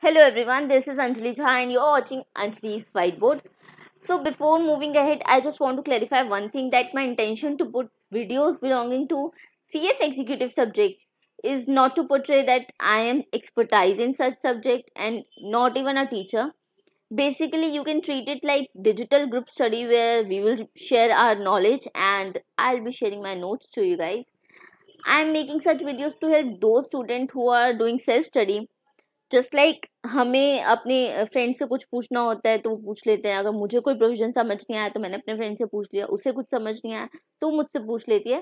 Hello everyone, this is Anjali Jha and you're watching Anjali's Whiteboard. So before moving ahead, I just want to clarify one thing, that my intention to put videos belonging to CS executive subject is not to portray that I am expertise in such subject and not even a teacher. Basically, you can treat it like digital group study where we will share our knowledge and I'll be sharing my notes to you guys. I'm making such videos to help those students who are doing self study. Just like हमें अपने friend से कुछ पूछना होता है तो वो पूछ लेते हैं। अगर मुझे कोई प्रोविजन समझ नहीं आया तो मैंने अपने फ्रेंड से पूछ लिया, उसे कुछ समझ नहीं आया तो मुझसे पूछ लेती है।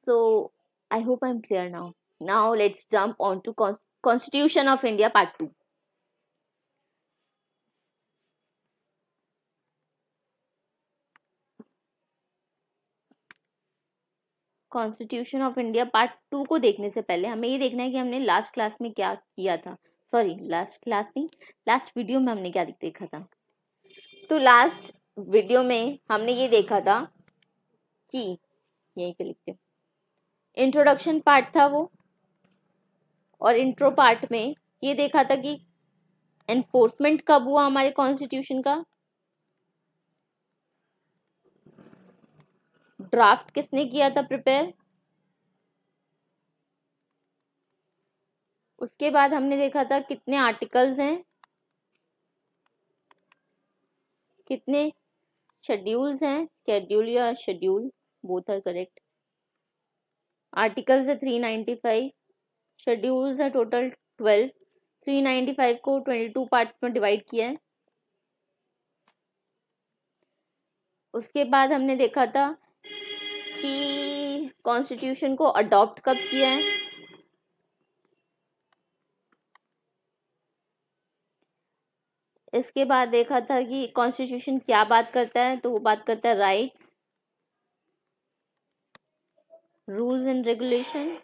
So I hope I am clear now. Now let's jump on to constitution of India part 2। Constitution of India part 2 को देखने से पहले हमें ये देखना है कि हमने लास्ट क्लास में क्या किया था। सॉरी, लास्ट क्लास नहीं, लास्ट वीडियो में हमने क्या देखा था। तो लास्ट वीडियो में हमने ये देखा था कि यहीं पे लिखते हैं, इंट्रोडक्शन पार्ट था वो, और इंट्रो पार्ट में ये देखा था कि एनफोर्समेंट कब हुआ हमारे कॉन्स्टिट्यूशन का, ड्राफ्ट किसने किया था प्रिपेयर। उसके बाद हमने देखा था कितने आर्टिकल्स हैं, कितने शेड्यूल्स हैं, स्केड्यूल या schedule both are correct. Articles है 395, शेड्यूल्स है टोटल 12। 395 को 22 पार्ट्स में डिवाइड किया है। उसके बाद हमने देखा था कि कॉन्स्टिट्यूशन को अडॉप्ट कब किया है। इसके बाद देखा था कि कॉन्स्टिट्यूशन क्या बात करता है, तो वो बात करता है rights, rules and regulation,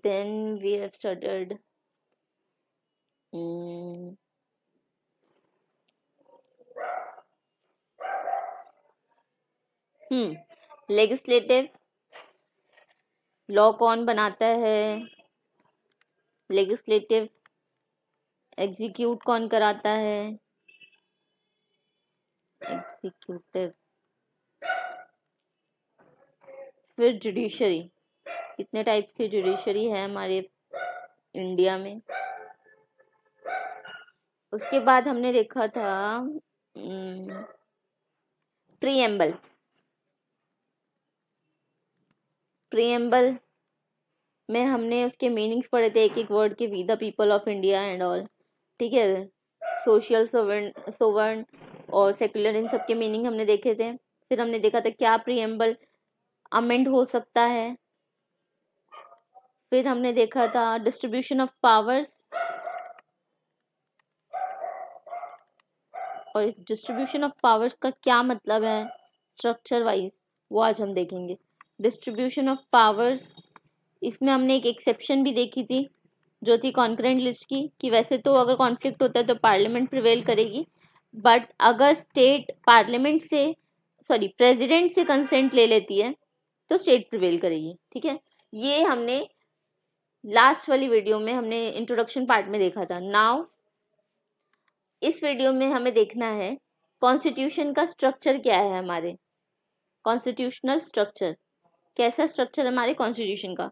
then we have studied legislative, law कौन बनाता है, लेजिस्लेटिव एग्जीक्यूट कौन कराता है, एग्जीक्यूटिव। फिर जुडिशरी, कितने टाइप की जुडिशरी है हमारे इंडिया में। उसके बाद हमने देखा था प्रीएम्बल। प्रीएम्बल में हमने उसके मीनिंग्स पढ़े थे, एक एक वर्ड के, we the people of India and all, ठीक है। सोशल, सोवर्न और सेक्युलर, इन सब के मीनिंग हमने देखे थे। फिर हमने देखा था क्या प्रीएम्बल अमेंड हो सकता है। फिर हमने देखा था डिस्ट्रीब्यूशन ऑफ पावर्स, और इस डिस्ट्रीब्यूशन ऑफ पावर्स का क्या मतलब है स्ट्रक्चर वाइज, वो आज हम देखेंगे। डिस्ट्रीब्यूशन ऑफ पावर्स, इसमें हमने एक एक्सेप्शन भी देखी थी जो थी कॉन्करेंट लिस्ट की, कि वैसे तो अगर कॉन्फ्लिक्ट होता है तो पार्लियामेंट प्रिवेल करेगी, बट अगर स्टेट पार्लियामेंट से, सॉरी, प्रेसिडेंट से कंसेंट ले लेती है तो स्टेट प्रिवेल करेगी, ठीक है। ये हमने लास्ट वाली वीडियो में हमने इंट्रोडक्शन पार्ट में देखा था। नाउ इस वीडियो में हमें देखना है कॉन्स्टिट्यूशन का स्ट्रक्चर क्या है हमारे, कॉन्स्टिट्यूशनल स्ट्रक्चर, कैसा स्ट्रक्चर है हमारे कॉन्स्टिट्यूशन का।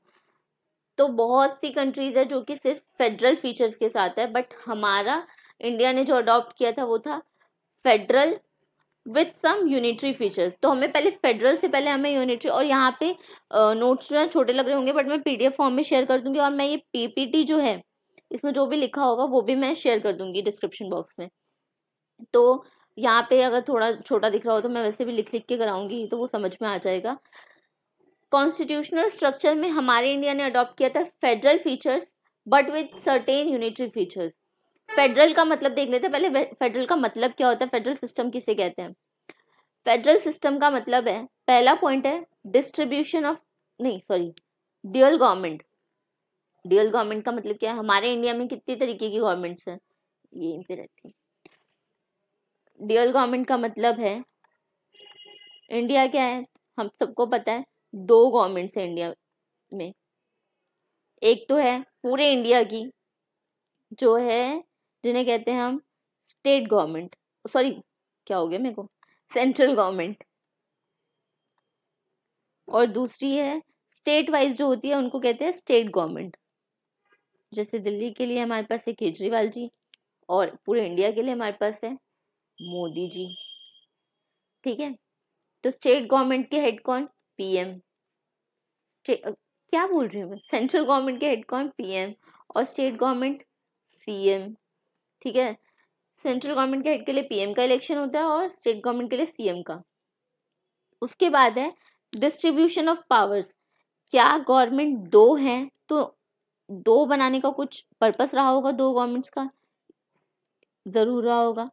तो बहुत सी कंट्रीज है जो कि सिर्फ फेडरल फीचर्स के साथ है, बट हमारा इंडिया ने जो अडॉप्ट किया था वो था federal with some unitary features. तो हमें पहले फेडरल से पहले हमें यूनिटरी, और यहाँ पे नोट्स जो है छोटे लग रहे होंगे बट मैं पीडीएफ फॉर्म में शेयर कर दूंगी, और मैं ये पीपीटी जो है इसमें जो भी लिखा होगा वो भी मैं शेयर कर दूंगी डिस्क्रिप्शन बॉक्स में। तो यहाँ पे अगर थोड़ा छोटा दिख रहा हो तो मैं वैसे भी लिख लिख के कराऊंगी तो वो समझ में आ जाएगा। कॉन्स्टिट्यूशनल स्ट्रक्चर में हमारे इंडिया ने अडॉप्ट किया था federal features but with certain unitary features. Federal का मतलब देख लेते हैं पहले, फेडरल का मतलब क्या होता है, फेडरल सिस्टम किसे कहते हैं। फेडरल सिस्टम का मतलब है, पहला पॉइंट है डिस्ट्रीब्यूशन ऑफ, नहीं sorry, dual government. Dual government का मतलब क्या है, हमारे इंडिया में कितनी तरीके की गवर्नमेंट्स हैं, यहीं पे रहती है। ड्यूअल गवर्नमेंट का मतलब है, इंडिया क्या है हम सबको पता है, दो गवर्नमेंट्स है इंडिया में। एक तो है पूरे इंडिया की, जो है जिन्हें कहते हैं हम स्टेट गवर्नमेंट, सॉरी क्या हो गया मेरे को, सेंट्रल गवर्नमेंट। और दूसरी है स्टेट वाइज जो होती है, उनको कहते हैं स्टेट गवर्नमेंट। जैसे दिल्ली के लिए हमारे पास है केजरीवाल जी, और पूरे इंडिया के लिए हमारे पास है मोदी जी। ठीक है, तो स्टेट गवर्नमेंट के हेड कौन? पीएम। क्या बोल रही हूँ मैं, सेंट्रल गवर्नमेंट के हेड कौन? पीएम। और स्टेट गवर्नमेंट सीएम। ठीक है, सेंट्रल गवर्नमेंट के हेड के लिए पीएम का इलेक्शन होता है और स्टेट गवर्नमेंट के लिए सीएम का। उसके बाद है डिस्ट्रीब्यूशन ऑफ पावर्स। क्या गवर्नमेंट दो हैं तो दो बनाने का कुछ पर्पस रहा होगा दो गवर्नमेंट्स का? जरूर रहा होगा।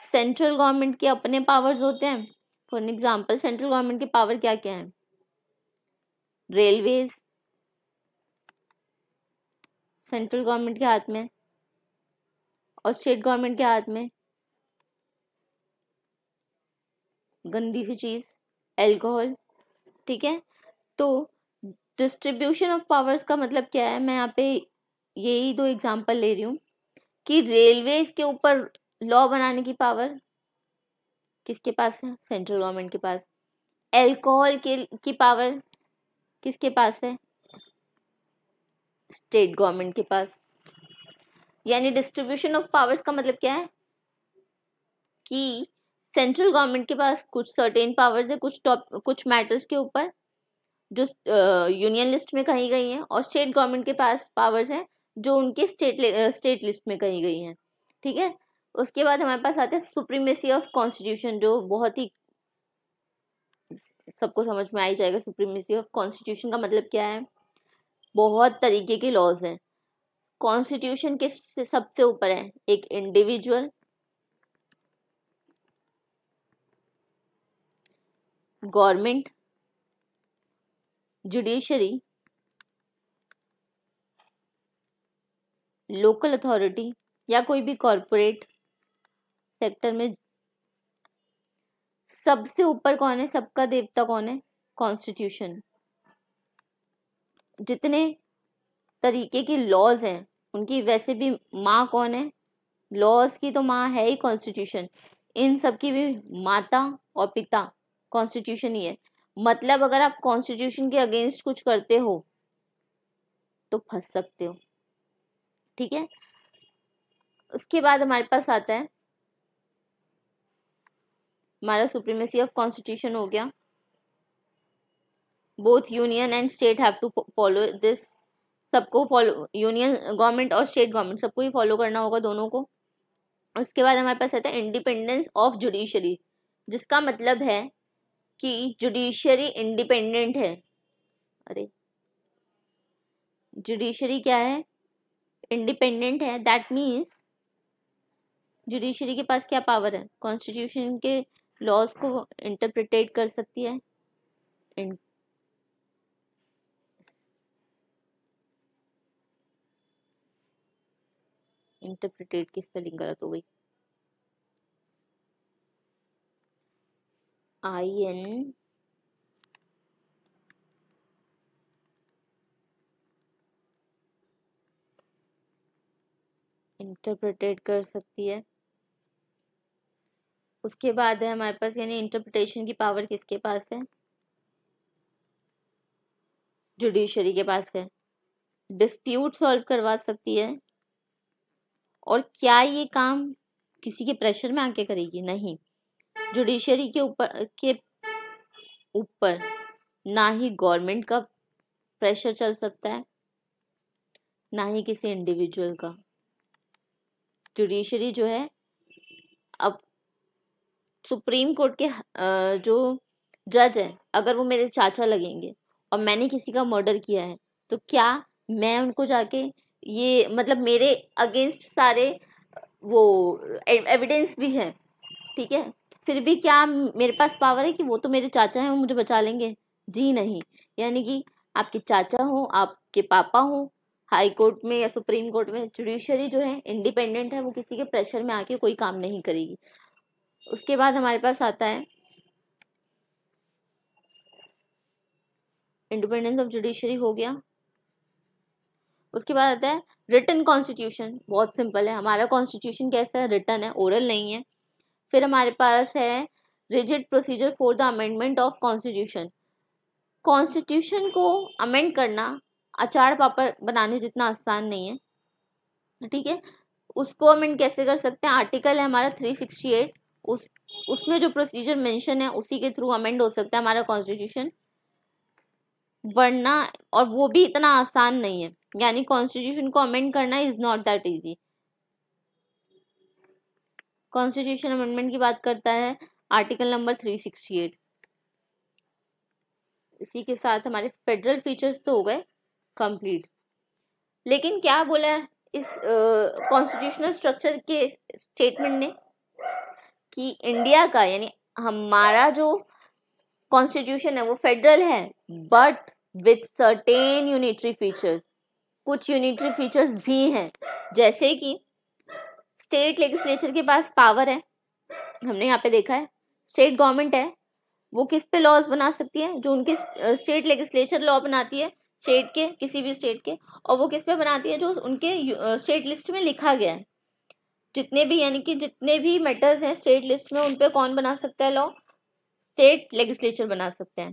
सेंट्रल गवर्नमेंट के अपने पावर्स होते हैं। फॉर एग्जांपल सेंट्रल गवर्नमेंट के पावर क्या क्या है? रेलवेज सेंट्रल गवर्नमेंट के हाथ में, और स्टेट गवर्नमेंट के हाथ में गंदी सी चीज अल्कोहल। ठीक है, तो डिस्ट्रीब्यूशन ऑफ पावर्स का मतलब क्या है? मैं यहाँ पे यही दो एग्जांपल ले रही हूँ कि रेलवेज के ऊपर लॉ बनाने की पावर किसके पास है? सेंट्रल गवर्नमेंट के पास। अल्कोहल की पावर किसके पास है? स्टेट गवर्नमेंट के पास। यानी डिस्ट्रीब्यूशन ऑफ पावर्स का मतलब क्या है कि सेंट्रल गवर्नमेंट के पास कुछ सर्टेन पावर्स है कुछ मैटर्स के ऊपर जो यूनियन लिस्ट में कही गई हैं, और स्टेट गवर्नमेंट के पास पावर्स हैं जो उनके स्टेट लिस्ट में कही गई हैं। ठीक है, उसके बाद हमारे पास आते हैं सुप्रीमेसी ऑफ कॉन्स्टिट्यूशन, जो बहुत ही सबको समझ में आ ही जाएगा। सुप्रीमेसी ऑफ कॉन्स्टिट्यूशन का मतलब क्या है? बहुत तरीके के लॉज हैं। कॉन्स्टिट्यूशन के सबसे ऊपर है एक individual, government, judiciary, local authority, या कोई भी कॉरपोरेट सेक्टर में। सबसे ऊपर कौन है? सबका देवता कौन है? कॉन्स्टिट्यूशन। जितने तरीके के लॉज हैं उनकी वैसे भी माँ कौन है? लॉज की तो माँ है ही कॉन्स्टिट्यूशन। इन सब की भी माता और पिता कॉन्स्टिट्यूशन ही है। मतलब अगर आप कॉन्स्टिट्यूशन के अगेंस्ट कुछ करते हो तो फंस सकते हो। ठीक है, उसके बाद हमारे पास आता है हमारा सुप्रीमेसी ऑफ कॉन्स्टिट्यूशन हो गया। Both union and state have to follow this. सबको फॉलो, यूनियन गवर्नमेंट और स्टेट गवर्नमेंट सबको ही फॉलो करना होगा, दोनों को। उसके बाद हमारे पास आता है इंडिपेंडेंस ऑफ जुडिशरी, जिसका मतलब है कि जुडिशरी इंडिपेंडेंट है। अरे, जुडिशरी क्या है? इंडिपेंडेंट है। दैट मीन्स जुडिशरी के पास क्या पावर है? कॉन्स्टिट्यूशन के लॉज को इंटरप्रिटेट कर सकती है। इंटरप्रिटेट की स्पेलिंग गलत हो गई। IN इंटरप्रिटेट कर सकती है। उसके बाद है हमारे पास, यानी इंटरप्रिटेशन की पावर किसके पास है? जुडिशरी के पास है। डिस्प्यूट सॉल्व करवा सकती है। और क्या ये काम किसी के प्रेशर में आके करेगी? नहीं। जुडिशरी के ऊपर ना ही गवर्नमेंट का प्रेशर चल सकता है, ना ही किसी इंडिविजुअल का। जुडिशरी जो है, अब सुप्रीम कोर्ट के जो जज है, अगर वो मेरे चाचा लगेंगे और मैंने किसी का मर्डर किया है, तो क्या मैं उनको जाके ये मतलब मेरे अगेंस्ट सारे वो एविडेंस भी है, ठीक है, फिर भी क्या मेरे पास पावर है कि वो तो मेरे चाचा हैं, वो मुझे बचा लेंगे? जी नहीं। यानी कि आपके चाचा हो, आपके पापा हो, हाई कोर्ट में या सुप्रीम कोर्ट में, जुडिशरी जो है इंडिपेंडेंट है, वो किसी के प्रेशर में आके कोई काम नहीं करेगी। उसके बाद हमारे पास आता है इंडिपेंडेंस ऑफ जुडिशरी हो गया। उसके बाद आता है रिटन कॉन्स्टिट्यूशन। बहुत सिंपल है, हमारा कॉन्स्टिट्यूशन कैसा है, रिटन है, ओरल नहीं है। फिर हमारे पास है rigid procedure for the amendment of constitution. Constitution को अमेंड करना अचार पापड़ बनाने जितना आसान नहीं है, ठीक है। उसको अमेंड कैसे कर सकते हैं, आर्टिकल है हमारा 368, उसमें जो प्रोसीजर मेंशन है उसी के थ्रू अमेंड हो सकता है हमारा कॉन्स्टिट्यूशन, वरना और वो भी इतना आसान नहीं है। यानी कॉन्स्टिट्यूशन को अमेंड करना is not that easy. Constitution amendment की बात करता है आर्टिकल नंबर 368। इसी के साथ हमारे फेडरल फीचर्स तो हो गए कंप्लीट। लेकिन क्या बोला है इस कॉन्स्टिट्यूशनल स्ट्रक्चर के स्टेटमेंट ने कि इंडिया का यानी हमारा जो कॉन्स्टिट्यूशन है वो फेडरल है but with certain unitary features. कुछ यूनिटरी फीचर्स भी हैं, जैसे कि स्टेट लेजिस्लेचर के पास पावर है, हमने यहाँ पे देखा है। स्टेट गवर्नमेंट है, वो किस पे लॉज बना सकती है, जो उनके स्टेट लेजिस्लेचर लॉ बनाती है स्टेट के, किसी भी स्टेट के, और वो किस पे बनाती है, जो उनके स्टेट लिस्ट में लिखा गया है। जितने भी यानी कि जितने भी मैटर्स हैं स्टेट लिस्ट में, उन पे कौन बना सकता है लॉ, स्टेट लेजिस्लेचर बना सकते हैं।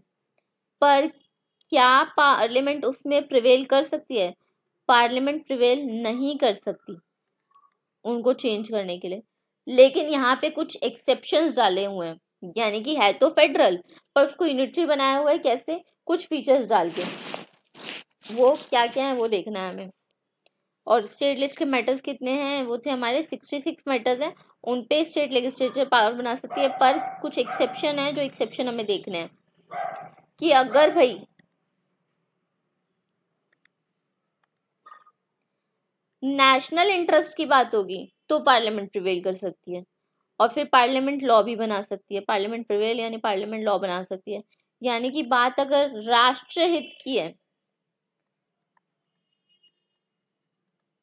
पर क्या पार्लियामेंट उसमें प्रिवेल कर सकती है, पार्लियामेंट प्रिवेल नहीं कर सकती उनको चेंज करने के लिए। लेकिन यहाँ पे कुछ एक्सेप्शंस डाले हुए हैं, यानी कि है तो फेडरल पर उसको यूनिटरी बनाया हुआ है, कैसे, कुछ फीचर्स डाल के। वो क्या क्या है वो देखना है हमें। और स्टेट लिस्ट के मैटर्स कितने हैं, वो थे हमारे 66 मैटर्स हैं, उन पे स्टेट लेजिस्लेचर पावर बना सकती है। पर कुछ एक्सेप्शन है, जो एक्सेप्शन हमें देखने हैं कि अगर भाई नेशनल इंटरेस्ट की बात होगी तो पार्लियामेंट प्रिवेल कर सकती है, और फिर पार्लियामेंट लॉ भी बना सकती है। पार्लियामेंट प्रिवेल यानी पार्लियामेंट लॉ बना सकती है। यानी कि बात अगर राष्ट्रहित की है,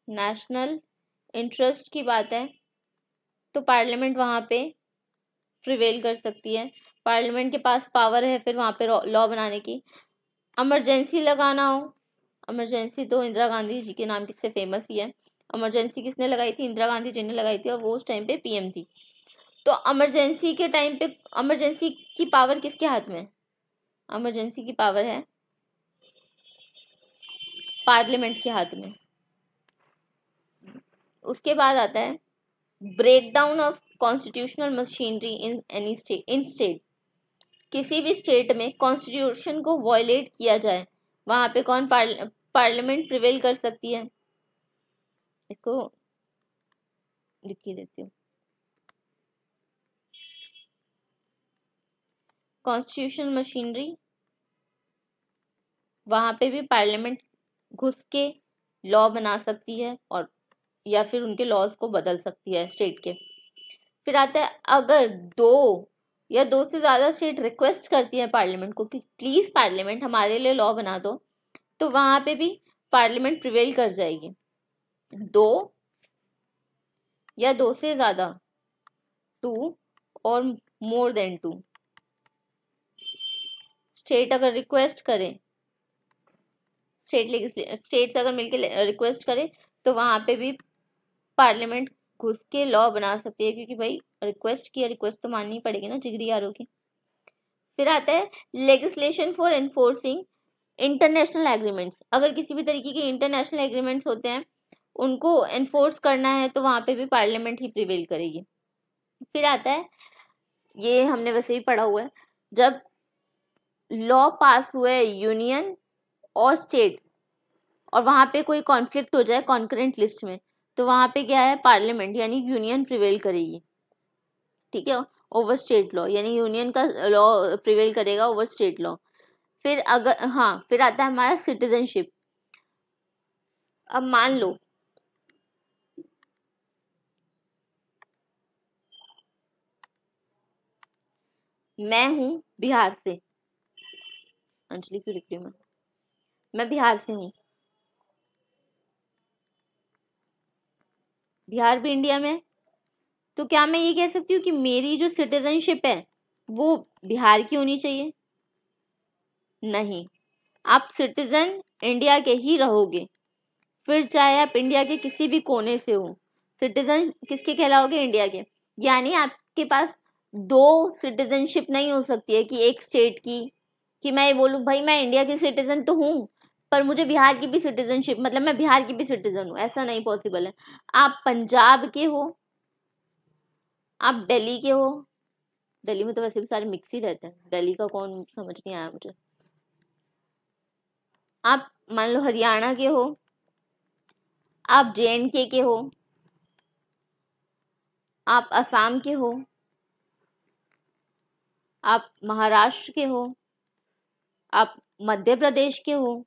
नेशनल इंटरेस्ट की बात है, तो पार्लियामेंट वहां पे प्रिवेल कर सकती है। पार्लियामेंट के पास पावर है फिर वहां पे लॉ बनाने की। इमरजेंसी लगाना हो, इमरजेंसी तो इंदिरा गांधी जी के नाम से फेमस ही है। इमरजेंसी किसने लगाई थी, इंदिरा गांधी जी ने लगाई थी, और वो उस टाइम पे पीएम थी। तो इमरजेंसी के टाइम पे इमरजेंसी की पावर किसके हाथ में है, इमरजेंसी की पावर है पार्लियामेंट के हाथ में। उसके बाद आता है breakdown of constitutional machinery in any state. किसी भी स्टेट में कॉन्स्टिट्यूशन को वायलेट किया जाए, वहां पे कौन पार्लियामेंट प्रिवेल कर सकती है। इसको लिख के देती हूँ। कॉन्स्टिट्यूशन मशीनरी, वहां पे भी पार्लियामेंट घुस के लॉ बना सकती है, और या फिर उनके लॉज को बदल सकती है स्टेट के। फिर आता है अगर दो या दो से ज्यादा स्टेट रिक्वेस्ट करती है पार्लियामेंट को कि प्लीज पार्लियामेंट हमारे लिए लॉ बना दो, तो वहां पे भी पार्लियामेंट प्रिवेल कर जाएगी। दो या दो से ज्यादा, टू और मोर देन टू स्टेट अगर रिक्वेस्ट करें, स्टेट्स अगर मिलकर रिक्वेस्ट करे, तो वहां पे भी पार्लियामेंट घुस के लॉ बना सकती है, क्योंकि भाई रिक्वेस्ट किया, रिक्वेस्ट तो माननी पड़ेगी ना जिगरी यारों की। फिर आता है legislation for enforcing international agreements. अगर किसी भी तरीके के इंटरनेशनल एग्रीमेंट्स होते हैं उनको एनफोर्स करना है, तो वहां पे भी पार्लियामेंट ही प्रिवेल करेगी। फिर आता है, ये हमने वैसे ही पढ़ा हुआ है, जब लॉ पास हुए यूनियन और स्टेट और वहां पे कोई कॉन्फ्लिक्ट हो जाए कॉन्करेंट लिस्ट में, तो वहां पे क्या है, पार्लियामेंट यानी यूनियन प्रिवेल करेगी, ठीक है, ओवर स्टेट लॉ, यानी यूनियन का लॉ प्रिवेल करेगा ओवर स्टेट लॉ। फिर अगर हाँ, फिर आता है हमारा सिटीजनशिप। अब मान लो मैं हूं बिहार से, अंजलि क्यों लिख रही हूँ मैं बिहार से हूँ, बिहार भी इंडिया में, तो क्या मैं ये कह सकती हूँ कि मेरी जो सिटीजनशिप है वो बिहार की होनी चाहिए, नहीं। आप सिटीजन इंडिया के ही रहोगे, फिर चाहे आप इंडिया के किसी भी कोने से हो, सिटीजन किसके कहलाओगे? इंडिया के। यानी आपके पास दो सिटीजनशिप नहीं हो सकती है कि एक स्टेट की, कि मैं ये बोलूँ भाई मैं इंडिया की सिटीजन तो हूँ पर मुझे बिहार की भी सिटीजनशिप, मतलब मैं बिहार की भी सिटीजन हूँ, ऐसा नहीं पॉसिबल है। आप पंजाब के हो, आप दिल्ली के हो, दिल्ली में तो वैसे भी सारे मिक्स ही रहते हैं, दिल्ली का कौन समझ नहीं आया मुझे। आप मान लो हरियाणा के हो, आप JNK के हो, आप असम के हो, आप महाराष्ट्र के हो, आप मध्य प्रदेश के हो,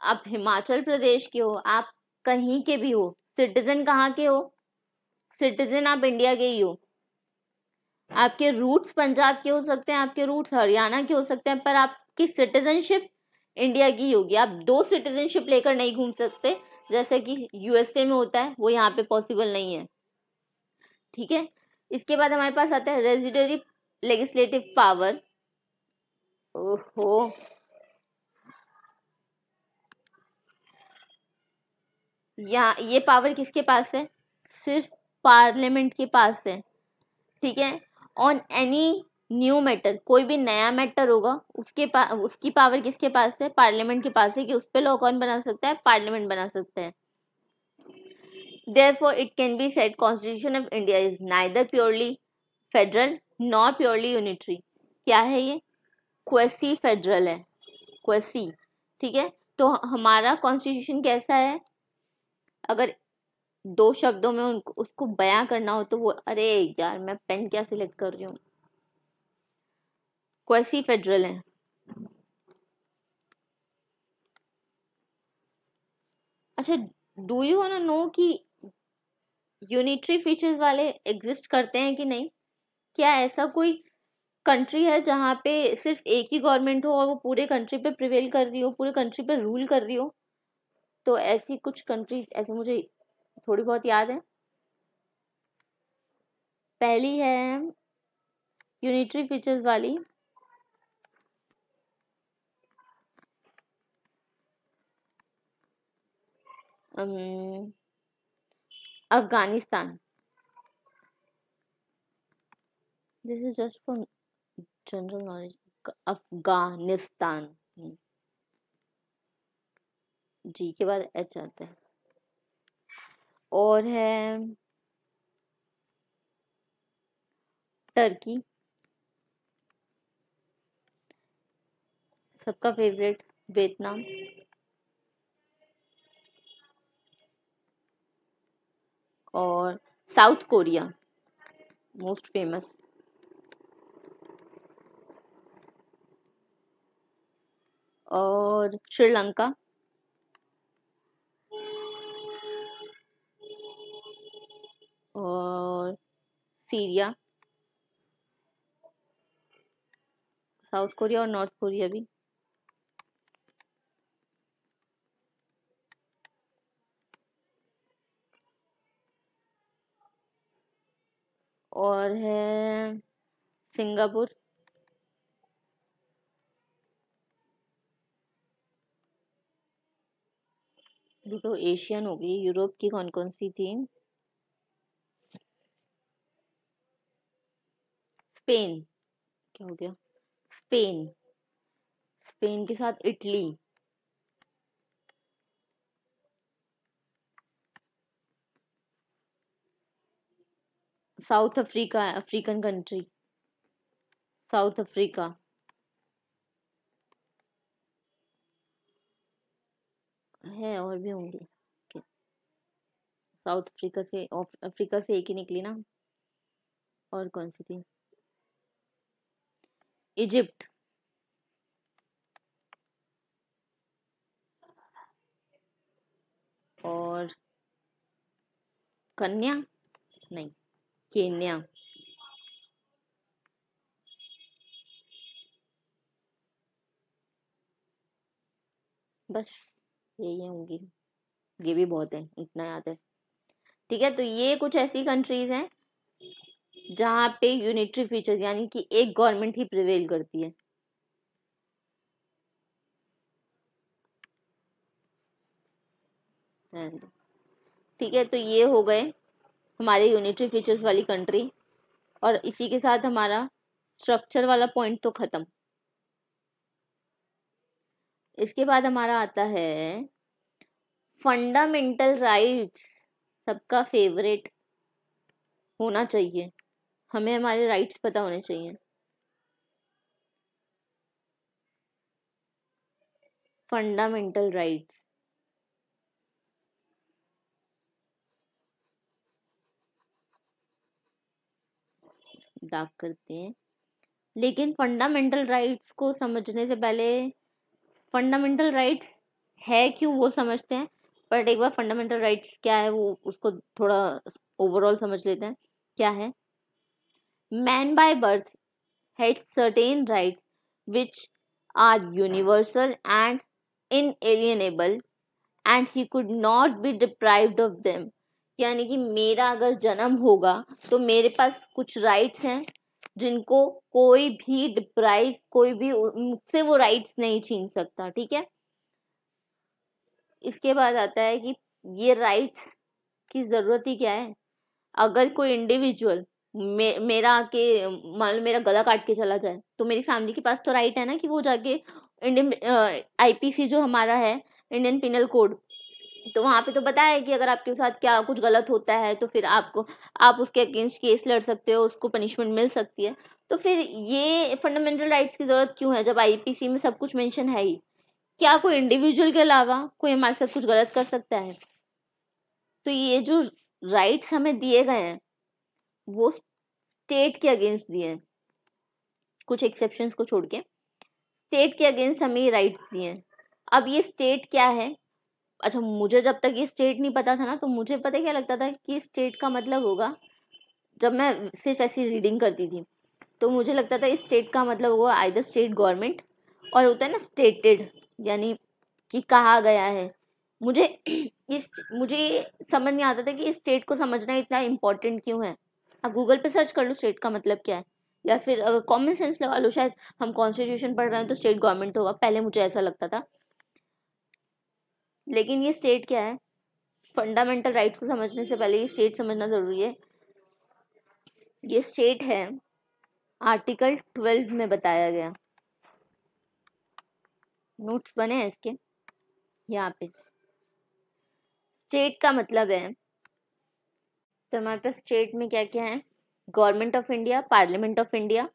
आप हिमाचल प्रदेश के हो, आप कहीं के भी हो, सिटीजन कहाँ के हो? सिटीजन आप इंडिया के ही हो। आपके रूट्स पंजाब के हो सकते हैं, आपके रूट्स हरियाणा के हो सकते हैं, पर आपकी सिटीजनशिप इंडिया की होगी। आप दो सिटीजनशिप लेकर नहीं घूम सकते जैसे कि USA में होता है, वो यहाँ पे पॉसिबल नहीं है। ठीक है, इसके बाद हमारे पास आता है रेजिडरी लेजिस्लेटिव पावर। ओहो, यहाँ ये पावर किसके पास है? सिर्फ पार्लियामेंट के पास है। ठीक है, ऑन एनी न्यू मैटर, कोई भी नया मैटर होगा उसकी पावर किसके पास है? पार्लियामेंट के पास है, कि उस पे लॉ कौन बना सकता है? पार्लियामेंट बना सकता है। Therefore, it can be said Constitution of India is neither purely federal nor purely unitary. क्या है ये? क्वेसी फेडरल है, क्वेसी। ठीक है, तो हमारा कॉन्स्टिट्यूशन कैसा है? अगर दो शब्दों में उसको बयां करना हो तो वो, अरे यार मैं पेन क्या सिलेक्ट कर रही हूँ, क्वेसी फेडरल है। अच्छा, डू यू वांट नो कि यूनिटरी फीचर्स वाले एग्जिस्ट करते हैं कि नहीं? क्या ऐसा कोई कंट्री है जहाँ पे सिर्फ एक ही गवर्नमेंट हो और वो पूरे कंट्री पे प्रिवेल कर रही हो, पूरे कंट्री पे रूल कर रही हो? तो ऐसी कुछ कंट्रीज ऐसे मुझे थोड़ी बहुत याद है। पहली है यूनिटरी फीचर्स वाली, Afghanistan. This is just for general knowledge. Afghanistan, G के बाद H आता है। और है टर्की, सबका फेवरेट। वियतनाम, और साउथ कोरिया, मोस्ट फेमस। और श्रीलंका, और सीरिया, साउथ कोरिया और नॉर्थ कोरिया भी। और है सिंगापुर, ये तो एशियन हो गई। यूरोप की कौन कौन सी थी? स्पेन, क्या हो गया? स्पेन, स्पेन के साथ Italy, south Africa, African country, south Africa है, और भी होंगे। साउथ अफ्रीका से, अफ्रीका से एक ही निकली ना। और कौन सी थी? इजिप्ट, और कन्या, नहीं, केन्या। बस यही होंगी, ये भी बहुत है, इतना याद है। ठीक है, तो ये कुछ ऐसी कंट्रीज हैं जहाँ पे यूनिटरी फीचर्स यानी कि एक गवर्नमेंट ही प्रिवेल करती है। ठीक है, तो ये हो गए हमारे यूनिटरी फीचर्स वाली कंट्री, और इसी के साथ हमारा स्ट्रक्चर वाला पॉइंट तो खत्म। इसके बाद हमारा आता है फंडामेंटल राइट्स, सबका फेवरेट होना चाहिए, हमें हमारे राइट्स पता होने चाहिए। फंडामेंटल राइट्स, डार्क करते हैं, लेकिन फंडामेंटल राइट्स को समझने से पहले फंडामेंटल राइट्स है क्यों वो समझते हैं, बट एक बार फंडामेंटल राइट्स क्या है वो उसको थोड़ा ओवरऑल समझ लेते हैं। क्या है? Man by birth had certain rights which are universal and inalienable and he could not be deprived of them। यानी कि मेरा अगर जन्म होगा तो मेरे पास कुछ राइट्स हैं जिनको कोई भी डिप्राइव, कोई भी मुझसे वो राइट्स नहीं छीन सकता। ठीक है, इसके बाद आता है कि ये राइट्स की जरूरत ही क्या है। अगर कोई इंडिविजुअल मेरा आके मान लो मेरा गला काट के चला जाए, तो मेरी फैमिली के पास तो राइट है ना कि वो जाके इंडियन आईपीसी जो हमारा है, इंडियन पिनल कोड, तो वहां पे तो बताया है कि अगर आपके साथ क्या कुछ गलत होता है तो फिर आप उसके अगेंस्ट केस लड़ सकते हो, उसको पनिशमेंट मिल सकती है। तो फिर ये फंडामेंटल राइट्स की जरूरत क्यों है जब आईपीसी में सब कुछ मेंशन है ही? क्या कोई इंडिविजुअल के अलावा कोई हमारे साथ कुछ गलत कर सकता है? तो ये जो राइट्स हमें दिए गए हैं वो स्टेट के अगेंस्ट दिए हैं, कुछ एक्सेप्शंस को छोड़ के स्टेट के अगेंस्ट हमें ये राइट्स दिए हैं। अब ये स्टेट क्या है? अच्छा, मुझे जब तक ये स्टेट नहीं पता था ना, तो मुझे पता क्या लगता था कि स्टेट का मतलब होगा, जब मैं सिर्फ ऐसी रीडिंग करती थी तो मुझे लगता था स्टेट का मतलब होगा आइदर स्टेट गवर्नमेंट, और होता है ना स्टेटेड, यानी कि कहा गया है। मुझे मुझे समझ नहीं आता था कि स्टेट को समझना इतना इम्पोर्टेंट क्यों है। आप गूगल पे सर्च कर लो स्टेट का मतलब क्या है, या फिर अगर कॉमन सेंस लगा लो, शायद हम कॉन्स्टिट्यूशन पढ़ रहे हैं तो स्टेट गवर्नमेंट होगा, पहले मुझे ऐसा लगता था। लेकिन ये स्टेट क्या है? फंडामेंटल राइट्स को समझने से पहले ये स्टेट समझना जरूरी है। ये स्टेट है आर्टिकल 12 में बताया गया, नोट्स बने हैं इसके यहाँ पे। स्टेट का मतलब है, तो हमारे पास स्टेट में क्या क्या है? Government of India, parliament of India,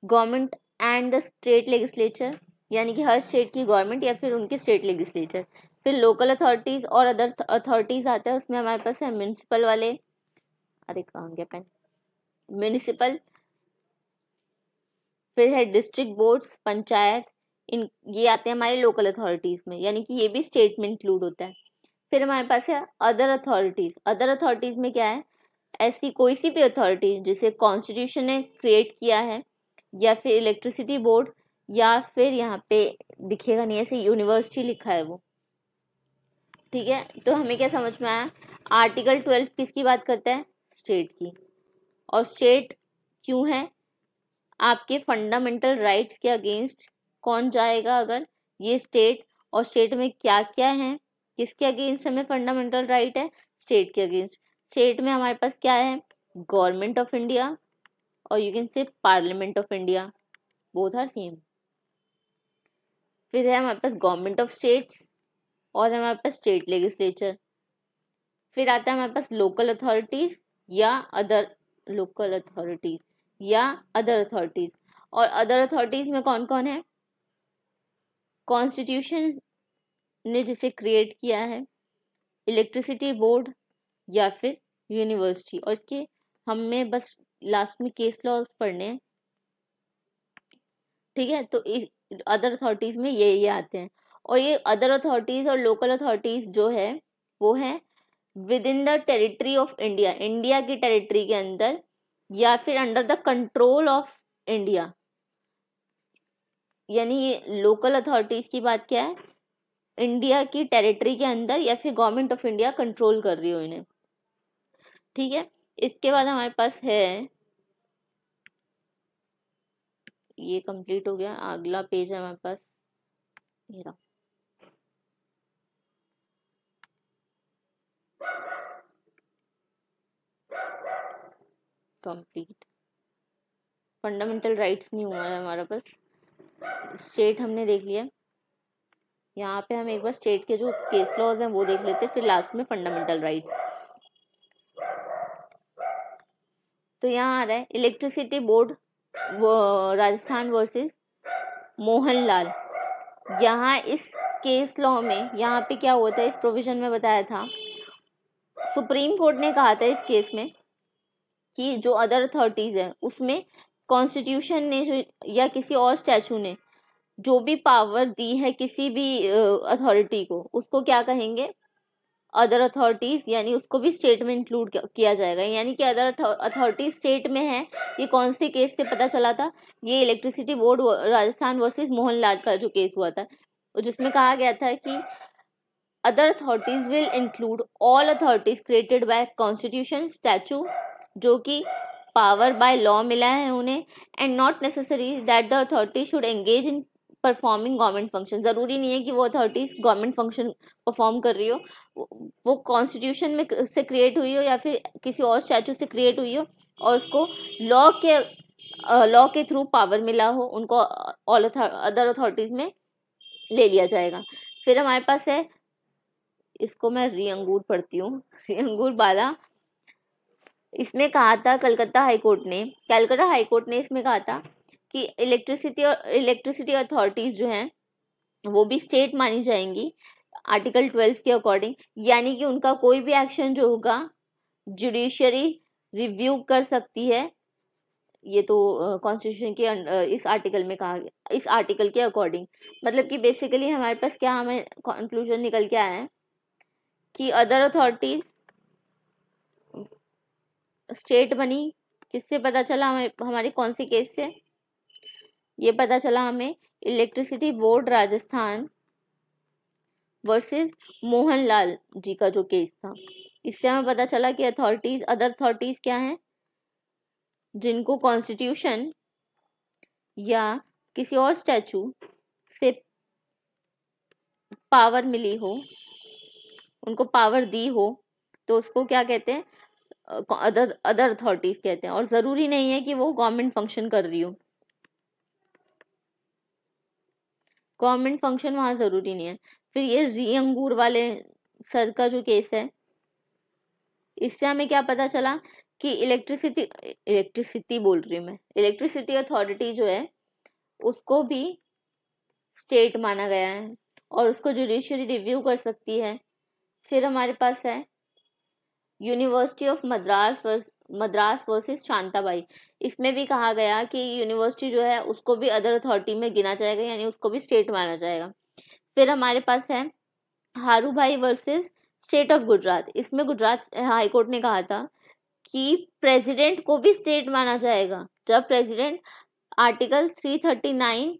government and the state legislature, यानी कि हर स्टेट की गवर्नमेंट या फिर उनके स्टेट लेजिस्लेचर। फिर लोकल अथॉरिटीज और अदर अथॉरिटीज आते हैं, उसमें हमारे पास है म्यूनिसिपल वाले, अरे कहाँ गया पेन, म्यूनिसिपल। फिर है डिस्ट्रिक्ट बोर्ड्स, पंचायत, इन ये आते हैं हमारे लोकल अथॉरिटीज में, यानी कि ये भी स्टेट में इंक्लूड होता है। फिर हमारे पास है अदर अथॉरिटीज। अदर अथॉरिटीज में क्या है? ऐसी कोई सी भी अथॉरिटी जिसे कॉन्स्टिट्यूशन ने क्रिएट किया है, या फिर इलेक्ट्रिसिटी बोर्ड, या फिर यहाँ पे दिखेगा नहीं ऐसे यूनिवर्सिटी लिखा है वो। ठीक है, तो हमें क्या समझ में आया? आर्टिकल 12 किसकी बात करता है? स्टेट की। और स्टेट क्यों है? आपके फंडामेंटल राइट्स के अगेंस्ट कौन जाएगा अगर ये स्टेट, और स्टेट में क्या क्या है, किसके अगेंस्ट हमें फंडामेंटल राइट है? स्टेट के अगेंस्ट। स्टेट में हमारे पास क्या है? गवर्नमेंट ऑफ इंडिया और you can say parliament of India, both are same. फिर है हमारे पास गवर्नमेंट ऑफ स्टेट्स और हमारे पास स्टेट लेजिस्लेचर। फिर आता है हमारे पास लोकल अथॉरिटीज या अदर, लोकल अथॉरिटीज या अदर अथॉरिटीज। और अदर अथॉरिटीज में कौन कौन है? कॉन्स्टिट्यूशन ने जिसे क्रिएट किया है, इलेक्ट्रिसिटी बोर्ड, या फिर यूनिवर्सिटी। और इसके हमें बस लास्ट में केस लॉज पढ़ने हैं। ठीक है, तो अदर अथॉरिटीज में ये आते हैं। और ये अदर अथॉरिटीज और लोकल अथॉरिटीज जो है वो है with in the territory of India, India की टेरिटरी के अंदर, या फिर under the control of India. यानी ये लोकल अथॉरिटीज की बात क्या है? इंडिया की टेरिटरी के अंदर या फिर गवर्नमेंट ऑफ इंडिया कंट्रोल कर रही हो इन्हें। ठीक है, इसके बाद हमारे पास है, ये कंप्लीट हो गया, अगला पेज है हमारे पास ये रहा। कंप्लीट। फंडामेंटल राइट्स नहीं हुआ है हमारा पास। स्टेट हमने देख लिया। यहाँ पे हम एक बार स्टेट के जो केस लॉज हैं वो देख लेते हैं, फिर लास्ट में फंडामेंटल राइट्स। तो यहाँ आ रहा है electricity board Rajasthan versus Mohanlal. यहाँ इस केस लॉ में यहाँ पे क्या हुआ था, इस प्रोविजन में बताया था, सुप्रीम कोर्ट ने कहा था इस केस में कि जो अदर अथॉरिटीज है उसमें कॉन्स्टिट्यूशन ने जो या किसी और स्टैचू ने जो भी पावर दी है किसी भी अथॉरिटी को, उसको क्या कहेंगे, अदर अथॉरिटीज, यानी उसको भी स्टेट में इंक्लूड किया जाएगा। यानी कि अदर अथॉरिटी स्टेट में है। ये कौन से केस से पता चला था, ये electricity board Rajasthan versus Mohanlal का जो केस हुआ था, जिसमें कहा गया था कि other authorities will include all authorities created by constitution statue, जो कि पावर बाय लॉ मिला है उन्हें, and not necessary that the authority should engage in performing government function. जरूरी नहीं है कि वो अथॉरिटीज गवर्नमेंट फंक्शन परफॉर्म कर रही हो, वो कॉन्स्टिट्यूशन में से क्रिएट हुई हो या फिर किसी और स्टैचू से क्रिएट हुई हो और उसको लॉ के थ्रू पावर मिला हो, उनको ऑल अदर अथॉरिटीज में ले लिया जाएगा। फिर हमारे पास है, इसको मैं री अंगूर पढ़ती हूँ, री अंगूर बाला। इसमें कहा था कलकत्ता हाईकोर्ट ने, कैलकाटा हाईकोर्ट ने इसमें कहा था कि इलेक्ट्रिसिटी अथॉरिटीज जो हैं वो भी स्टेट मानी जाएंगी आर्टिकल 12 के अकॉर्डिंग। यानी कि उनका कोई भी एक्शन जो होगा जुडिशरी रिव्यू कर सकती है। ये तो कॉन्स्टिट्यूशन के इस आर्टिकल में कहा गया, इस आर्टिकल के अकॉर्डिंग। मतलब कि बेसिकली हमारे पास क्या, हमें कंक्लूजन निकल के आया है कि अदर अथॉरिटीज स्टेट बनी। किससे पता चला हमें, हमारे कौन से केस से ये पता चला हमें, electricity board Rajasthan versus Mohanlal ji का जो केस था, इससे हमें पता चला कि अथॉरिटीज, अदर अथॉरिटीज क्या हैं, जिनको कॉन्स्टिट्यूशन या किसी और स्टैचू से पावर मिली हो, उनको पावर दी हो, तो उसको क्या कहते हैं, अदर अथॉरिटीज कहते हैं। और जरूरी नहीं है कि वो गवर्नमेंट फंक्शन कर रही हो, गवर्नमेंट फंक्शन वहां जरूरी नहीं है। फिर ये री अंगूर वाले सर का जो केस है, इससे हमें क्या पता चला कि इलेक्ट्रिसिटी बोल रही हूँ मैं, इलेक्ट्रिसिटी अथॉरिटी जो है उसको भी स्टेट माना गया है और उसको जुडिशरी रिव्यू कर सकती है। फिर हमारे पास है university of Madras versus Shantabai. इसमें भी कहा गया कि यूनिवर्सिटी जो है उसको भी अदर अथॉरिटी में गिना जाएगा, यानी उसको भी स्टेट माना जाएगा। फिर हमारे पास है हारूभाई वर्सेस स्टेट ऑफ गुजरात। इसमें गुजरात हाईकोर्ट ने कहा था कि प्रेसिडेंट को भी स्टेट माना जाएगा। जब प्रेसिडेंट आर्टिकल 339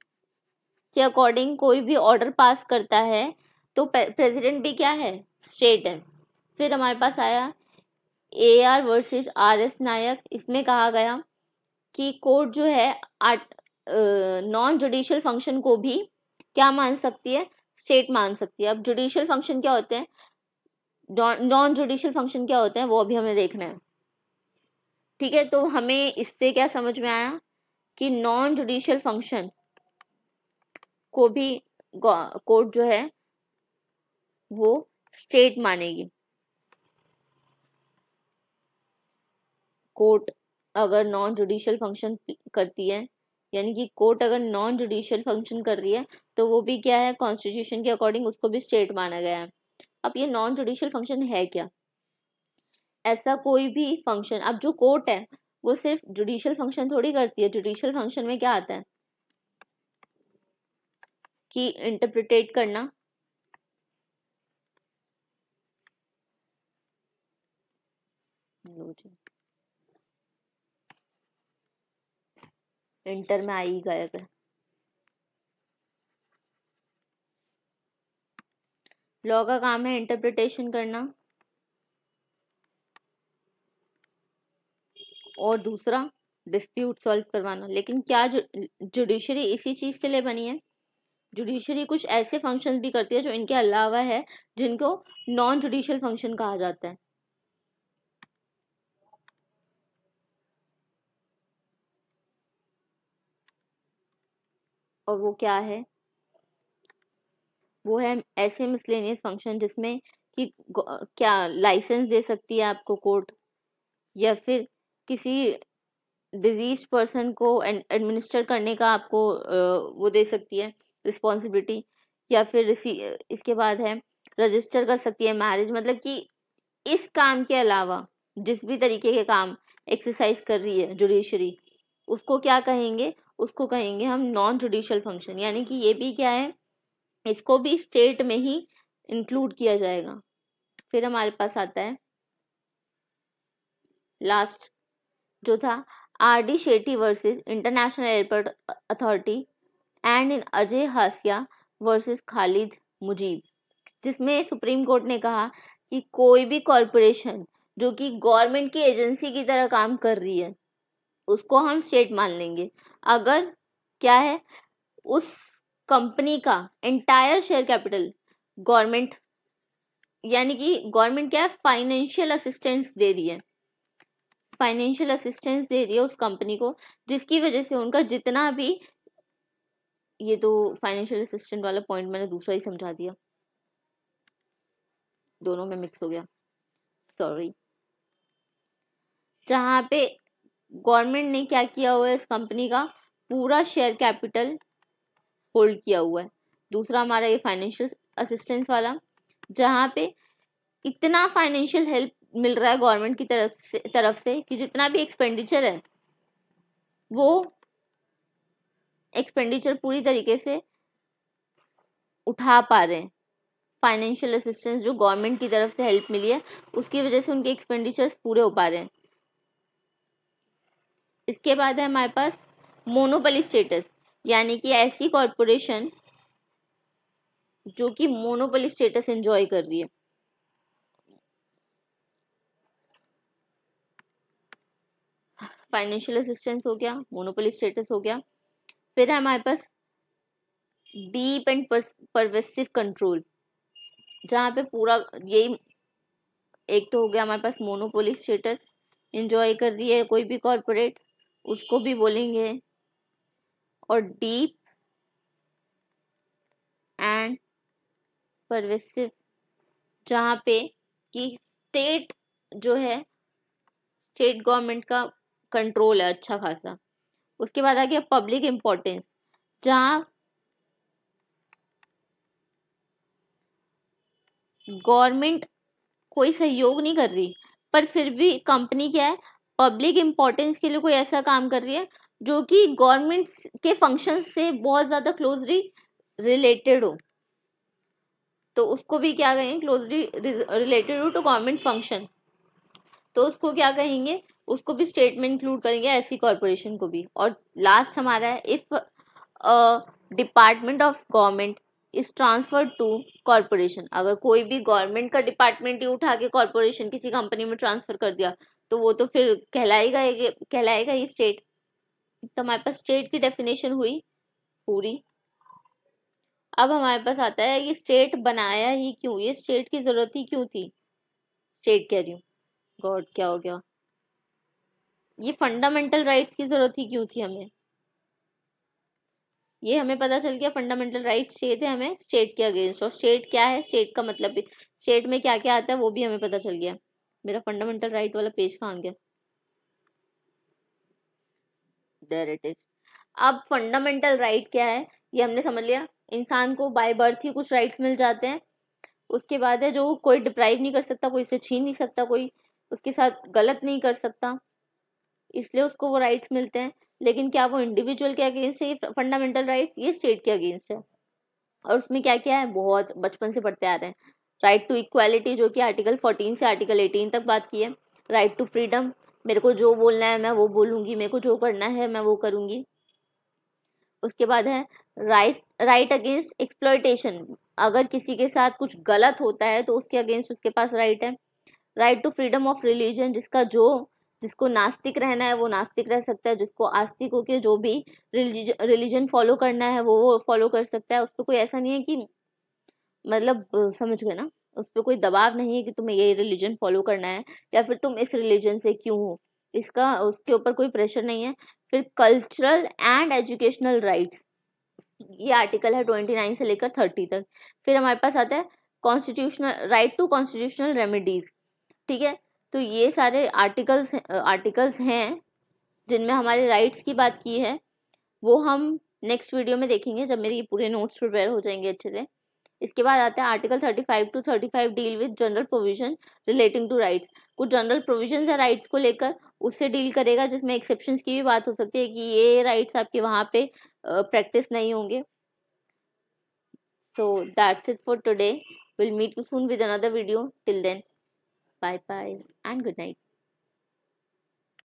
के अकॉर्डिंग कोई भी ऑर्डर पास करता है तो प्रेसिडेंट भी क्या है, स्टेट है। फिर हमारे पास आया AR वर्सेस RS नायक। इसमें कहा गया कि कोर्ट जो है नॉन जुडिशियल फंक्शन को भी क्या मान सकती है, स्टेट मान सकती है। अब जुडिशियल फंक्शन क्या होते हैं, नॉन जुडिशियल फंक्शन क्या होते हैं, वो अभी हमें देखना है। ठीक है, तो हमें इससे क्या समझ में आया कि नॉन जुडिशियल फंक्शन को भी कोर्ट जो है वो स्टेट मानेगी। कोर्ट अगर नॉन जुडिशियल फंक्शन करती है, यानी कि कोर्ट अगर नॉन जुडिशियल फंक्शन कर रही है तो वो भी क्या है, कॉन्स्टिट्यूशन के अकॉर्डिंग उसको भी स्टेट माना गया है। अब ये नॉन जुडिशियल फंक्शन है क्या, ऐसा कोई भी फंक्शन, अब जो कोर्ट है वो सिर्फ जुडिशियल फंक्शन थोड़ी करती है। जुडिशियल फंक्शन में क्या आता है कि इंटरप्रिटेट करना, इंटर में आई गायब है। लॉ का काम है इंटरप्रिटेशन करना, और दूसरा डिस्प्यूट सॉल्व करवाना। लेकिन क्या जुडिशरी इसी चीज के लिए बनी है, जुडिशरी कुछ ऐसे फंक्शंस भी करती है जो इनके अलावा है, जिनको नॉन जुडिशियल फंक्शन कहा जाता है। और वो क्या है? वो है ऐसे मिसलेनियस फंक्शन जिसमें कि क्या लाइसेंस दे सकती है आपको कोर्ट, या फिर किसी डिजीज पर्सन को एडमिनिस्टर करने का आपको वो दे सकती है रिस्पॉन्सिबिलिटी, या फिर इसके बाद है रजिस्टर कर सकती है मैरिज। मतलब कि इस काम के अलावा जिस भी तरीके के काम एक्सरसाइज कर रही है जुडिशरी, उसको क्या कहेंगे? उसको कहेंगे हम नॉन जुडिशियल फंक्शन। यानी कि ये भी क्या है, इसको भी स्टेट में ही इंक्लूड किया जाएगा। फिर हमारे पास आता है लास्ट जो था R D Shetty versus international airport authority and in Ajay Hasia versus Khalid Mujib, जिसमें सुप्रीम कोर्ट ने कहा कि कोई भी कॉरपोरेशन जो कि गवर्नमेंट की एजेंसी की तरह काम कर रही है, उसको हम स्टेट मान लेंगे अगर क्या है, उस कंपनी का एंटायर शेयर कैपिटल गवर्नमेंट, यानी कि गवर्नमेंट क्या है, फाइनेंशियल असिस्टेंस दे रही है, फाइनेंशियल असिस्टेंस दे रही है उस कंपनी को, जिसकी वजह से उनका जितना भी, ये तो फाइनेंशियल असिस्टेंट वाला पॉइंट मैंने दूसरा ही समझा दिया, दोनों में मिक्स हो गया, सॉरी। जहां पे गवर्नमेंट ने क्या किया हुआ है, इस कंपनी का पूरा शेयर कैपिटल होल्ड किया हुआ है। दूसरा हमारा ये फाइनेंशियल असिस्टेंस वाला, जहां पे इतना फाइनेंशियल हेल्प मिल रहा है गवर्नमेंट की तरफ से कि जितना भी एक्सपेंडिचर है वो एक्सपेंडिचर पूरी तरीके से उठा पा रहे हैं। फाइनेंशियल असिस्टेंस जो गवर्नमेंट की तरफ से हेल्प मिली है, उसकी वजह से उनके एक्सपेंडिचर्स पूरे हो पा रहे हैं। इसके बाद है हमारे पास मोनोपोली स्टेटस, यानी कि ऐसी कॉरपोरेशन जो कि मोनोपोली स्टेटस एंजॉय कर रही है। फाइनेंशियल असिस्टेंस हो गया, मोनोपोली स्टेटस हो गया। फिर है हमारे पास डीप एंड परवेसिव कंट्रोल, जहाँ पे पूरा यही, एक तो हो गया हमारे पास मोनोपोली स्टेटस एंजॉय कर रही है कोई भी कॉरपोरेट, उसको भी बोलेंगे, और डीप एंड परवेसिव, जहाँ पे कि स्टेट जो है, स्टेट गवर्नमेंट का कंट्रोल है अच्छा खासा। उसके बाद आ गया पब्लिक इम्पोर्टेंस, जहाँ गवर्नमेंट कोई सहयोग नहीं कर रही, पर फिर भी कंपनी क्या है, पब्लिक इम्पोर्टेंस के लिए कोई ऐसा काम कर रही है जो कि गवर्नमेंट के फंक्शन से बहुत ज्यादा क्लोजली रिलेटेड हो, तो उसको भी क्या कहेंगे, क्लोजली रिलेटेड हो टू गवर्नमेंट फंक्शन, तो उसको क्या कहेंगे, उसको भी स्टेट में इंक्लूड करेंगे, ऐसी कॉरपोरेशन को भी। और लास्ट हमारा है if department of government is transfer to corporation, अगर कोई भी गवर्नमेंट का डिपार्टमेंट ही उठा के कॉरपोरेशन किसी कंपनी में ट्रांसफर कर दिया, तो वो तो फिर कहलाएगा ही स्टेट। तो हमारे पास स्टेट की डेफिनेशन हुई पूरी। अब हमारे पास आता है ये स्टेट बनाया ही क्यों, ये स्टेट की जरूरत ही क्यों थी, स्टेट कह रही हूँ, गॉड क्या हो गया, ये फंडामेंटल राइट्स की जरूरत ही क्यों थी हमें, ये हमें पता चल गया फंडामेंटल राइट्स चाहिए थे हमें स्टेट के अगेंस्ट। और स्टेट क्या है, स्टेट का मतलब भी, स्टेट में क्या क्या आता है वो भी हमें पता चल गया। मेरा फंडामेंटल राइट वाला पेज कहाँ गया, देयर इट इज। अब फंडामेंटल राइट क्या है ये हमने समझ लिया, इंसान को बाय बर्थ ही कुछ राइट्स मिल जाते हैं, उसके बाद है जो कोई डिप्राइव नहीं कर सकता, कोई इसे छीन नहीं सकता, कोई उसके साथ गलत नहीं कर सकता, इसलिए उसको वो राइट्स मिलते हैं। लेकिन क्या वो इंडिविजुअल के अगेंस्ट है ये फंडामेंटल राइट्स, ये स्टेट के अगेंस्ट है। और उसमें क्या क्या है, बहुत बचपन से पढ़ते आ रहे हैं। राइट टू इक्वालिटी जो कि आर्टिकल 14 से आर्टिकल 18 तक बात की है। राइट टू फ्रीडम, मेरे को जो बोलना है मैं वो बोलूंगी, मेरे को जो करना है मैं वो करूंगी। उसके बाद है राइट अगेंस्ट एक्सप्लॉयटेशन, अगर किसी के साथ कुछ गलत होता है तो उसके अगेंस्ट उसके पास राइट है। Right to freedom of religion, जिसका जो जिसको नास्तिक रहना है वो नास्तिक रह सकता है, जिसको आस्तिक होके जो भी रिलीजन फॉलो करना है वो फॉलो कर सकता है। उस पर कोई ऐसा नहीं है कि मतलब समझ गए ना, उस पर कोई दबाव नहीं है कि तुम्हें ये रिलीजन फॉलो करना है या फिर तुम इस रिलीजन से क्यों हो, इसका उसके ऊपर कोई प्रेशर नहीं है। फिर कल्चरल एंड एजुकेशनल राइट्स, ये आर्टिकल है 29 से लेकर 30 तक। फिर हमारे पास आता है constitutional right to constitutional remedies, ठीक है। तो ये सारे आर्टिकल्स हैं जिनमें हमारे राइट्स की बात की है, वो हम नेक्स्ट वीडियो में देखेंगे जब मेरे ये पूरे नोट्स प्रिपेयर हो जाएंगे अच्छे से। इसके बाद आता है article 35 to 35 deal with general provision relating to rights. कुछ जनरल प्रोविजन है राइट्स को लेकर, उससे डील करेगा, जिसमें एक्सेप्शंस की भी बात हो सकती है कि ये राइट्स आपके वहाँ पे प्रैक्टिस नहीं होंगे। So that's it for today. We'll meet you soon with another video. Till then, bye bye and good night.